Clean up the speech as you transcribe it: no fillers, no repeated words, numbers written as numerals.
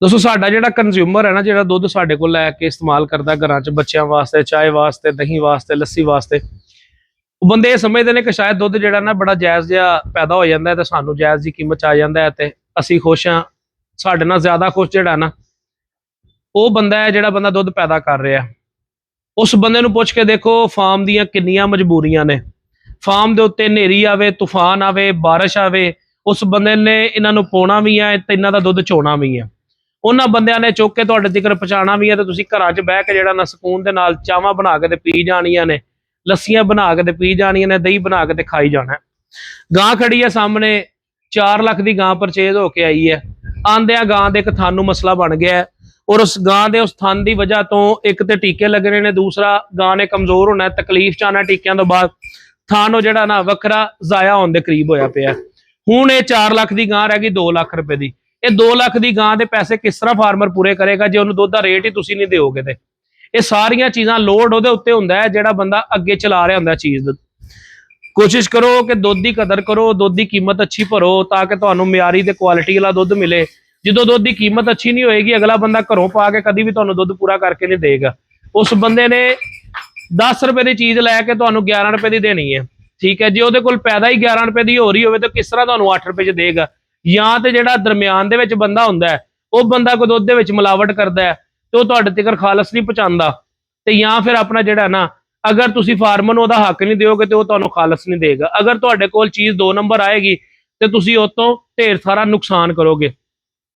दोस्तों साडा जिहड़ा कंज्यूमर है ना, जिहड़ा दुध साडे कोल लैके इस्तेमाल करदा घरां च बच्चों वास्ते, चाय वास्ते, दही वास्ते, लस्सी वास्ते, ਉਹ ਬੰਦੇ ਇਹ ਸਮਝਦੇ ਨੇ ਕਿ ਸ਼ਾਇਦ ਦੁੱਧ ਜਿਹੜਾ ਨਾ ਬੜਾ ਜਾਇਜ਼ ਜਿਹਾ ਪੈਦਾ ਹੋ ਜਾਂਦਾ ਤੇ ਸਾਨੂੰ ਜਾਇਜ਼ ਦੀ ਕੀਮਤ ਚ ਆ ਜਾਂਦਾ ਹੈ ਤੇ ਅਸੀਂ ਖੁਸ਼ ਹਾਂ। ਸਾਡੇ ਨਾਲ ਜ਼ਿਆਦਾ ਖੁਸ਼ ਜਿਹੜਾ ਨਾ ਉਹ ਬੰਦਾ ਹੈ ਜਿਹੜਾ ਬੰਦਾ ਦੁੱਧ ਪੈਦਾ ਕਰ ਰਿਹਾ। ਉਸ ਬੰਦੇ ਨੂੰ ਪੁੱਛ ਕੇ ਦੇਖੋ ਫਾਰਮ ਦੀਆਂ ਕਿੰਨੀਆਂ ਮਜਬੂਰੀਆਂ ਨੇ। ਫਾਰਮ ਦੇ ਉੱਤੇ ਹਨੇਰੀ ਆਵੇ, ਤੂਫਾਨ ਆਵੇ, ਬਾਰਿਸ਼ ਆਵੇ, ਉਸ ਬੰਦੇ ਨੇ ਇਹਨਾਂ ਨੂੰ ਪਾਉਣਾ ਵੀ ਹੈ ਤੇ ਇਹਨਾਂ ਦਾ ਦੁੱਧ ਚੋਣਾ ਵੀ ਹੈ। ਉਹਨਾਂ ਬੰਦਿਆਂ ਨੇ ਚੁੱਕ ਕੇ ਤੁਹਾਡੇ ਤੱਕ ਪਹੁੰਚਾਉਣਾ ਵੀ ਹੈ ਤੇ ਤੁਸੀਂ ਘਰਾਂ 'ਚ ਬਹਿ ਕੇ ਜਿਹੜਾ ਨਾ ਸਕੂਨ ਦੇ ਨਾਲ ਚਾਵਾਂ ਬਣਾ ਕੇ ਤੇ ਪੀ ਜਾਣੀਆਂ ਨੇ, ਲੱਸੀਆਂ ਬਣਾ ਕੇ ਤੇ ਪੀ ਜਾਣੀਆਂ ਨੇ, ਦਹੀਂ ਬਣਾ ਕੇ ਤੇ ਖਾਈ ਜਾਣਾ। ਗਾਂ ਖੜੀ ਹੈ ਸਾਹਮਣੇ, 4 ਲੱਖ ਦੀ ਗਾਂ ਪਰਚੇਜ਼ ਹੋ ਕੇ ਆਈ ਹੈ। ਆਂਦਿਆਂ ਗਾਂ ਦੇ ਇੱਕ ਥਣ ਨੂੰ ਮਸਲਾ ਬਣ ਗਿਆ ਹੈ ਔਰ ਉਸ ਗਾਂ ਦੇ ਉਸ ਥਣ ਦੀ ਵਜ੍ਹਾ ਤੋਂ ਇੱਕ ਤੇ ਟੀਕੇ ਲੱਗਣੇ ਨੇ, ਦੂਸਰਾ ਗਾਂ ਨੇ ਕਮਜ਼ੋਰ ਹੋਣਾ, ਤਕਲੀਫ ਚ ਆਉਣਾ ਟੀਕਿਆਂ ਤੋਂ ਬਾਅਦ। ਥਣ ਉਹ ਜਿਹੜਾ ਨਾ ਵੱਖਰਾ ਜ਼ਾਇਆ ਹੋਣ ਦੇ ਕਰੀਬ ਹੋਇਆ ਪਿਆ। ਹੁਣ ਇਹ 4 ਲੱਖ ਦੀ ਗਾਂ ਰਹਿ ਗਈ 2 ਲੱਖ ਰੁਪਏ ਦੀ। ਇਹ 2 ਲੱਖ ਦੀ ਗਾਂ ਦੇ ਪੈਸੇ ਕਿਸ ਤਰ੍ਹਾਂ ਫਾਰਮਰ ਪੂਰੇ ਕਰੇਗਾ ਜੇ ਉਹਨੂੰ ਦੁੱਧ ਦਾ ਰੇਟ ਹੀ ਤੁਸੀਂ ਨਹੀਂ ਦਿਓਗੇ ਤੇ। ਇਹ ਸਾਰੀਆਂ ਚੀਜ਼ਾਂ ਲੋਡ ਉਹਦੇ ਉੱਤੇ ਹੁੰਦਾ ਹੈ ਜਿਹੜਾ ਬੰਦਾ ਅੱਗੇ ਚਲਾ ਰਿਹਾ ਹੁੰਦਾ ਚੀਜ਼। ਕੋਸ਼ਿਸ਼ ਕਰੋ ਕਿ ਦੁੱਧ ਦੀ ਕਦਰ ਕਰੋ, ਦੁੱਧ ਦੀ ਕੀਮਤ ਅੱਛੀ ਭਰੋ ਤਾਂ ਕਿ ਤੁਹਾਨੂੰ ਮਿਆਰੀ ਤੇ ਕੁਆਲਿਟੀ ਵਾਲਾ ਦੁੱਧ ਮਿਲੇ। ਜਦੋਂ ਦੁੱਧ ਦੀ ਕੀਮਤ ਅੱਛੀ ਨਹੀਂ ਹੋਏਗੀ, ਅਗਲਾ ਬੰਦਾ ਘਰੋਂ ਪਾ ਕੇ ਕਦੀ ਵੀ ਤੁਹਾਨੂੰ ਦੁੱਧ ਪੂਰਾ ਕਰਕੇ ਨਹੀਂ ਦੇਗਾ। ਉਸ ਬੰਦੇ ਨੇ 10 ਰੁਪਏ ਦੀ ਚੀਜ਼ ਲੈ ਕੇ ਤੁਹਾਨੂੰ 11 ਰੁਪਏ ਦੀ ਦੇਣੀ ਹੈ, ਠੀਕ ਹੈ। ਜੇ ਉਹਦੇ ਕੋਲ ਪੈਦਾ ਹੀ 11 ਰੁਪਏ ਦੀ ਹੋ ਰਹੀ ਹੋਵੇ ਤਾਂ ਕਿਸ ਤਰ੍ਹਾਂ ਤੁਹਾਨੂੰ 8 ਰੁਪਏ ਚ ਦੇਗਾ। ਜਾਂ ਤੇ ਜਿਹੜਾ ਦਰਮਿਆਨ ਦੇ ਵਿੱਚ ਬੰਦਾ ਹੁੰਦਾ ਹੈ, ਉਹ ਬੰਦਾ ਕੋਈ ਦੁੱਧ ਦੇ ਵਿੱਚ ਮਿਲਾਵਟ ਕਰਦਾ ਹੈ ਤੇ ਉਹ ਤੁਹਾਡੇ ਤੱਕ ਖਾਲਸ ਨਹੀਂ ਪਹੁੰਚਾਉਂਦਾ, ਤੇ ਜਾਂ ਫਿਰ ਆਪਣਾ ਜਿਹੜਾ ਨਾ ਅਗਰ ਤੁਸੀਂ ਫਾਰਮਰ ਨੂੰ ਉਹਦਾ ਹੱਕ ਨਹੀਂ ਦਿਓਗੇ ਤੇ ਉਹ ਤੁਹਾਨੂੰ ਖਾਲਸ ਨਹੀਂ ਦੇਗਾ। ਅਗਰ ਤੁਹਾਡੇ ਕੋਲ ਚੀਜ਼ 2 ਨੰਬਰ ਆਏਗੀ ਤੇ ਤੁਸੀਂ ਉਹ ਤੋਂ ਢੇਰ ਸਾਰਾ ਨੁਕਸਾਨ ਕਰੋਗੇ।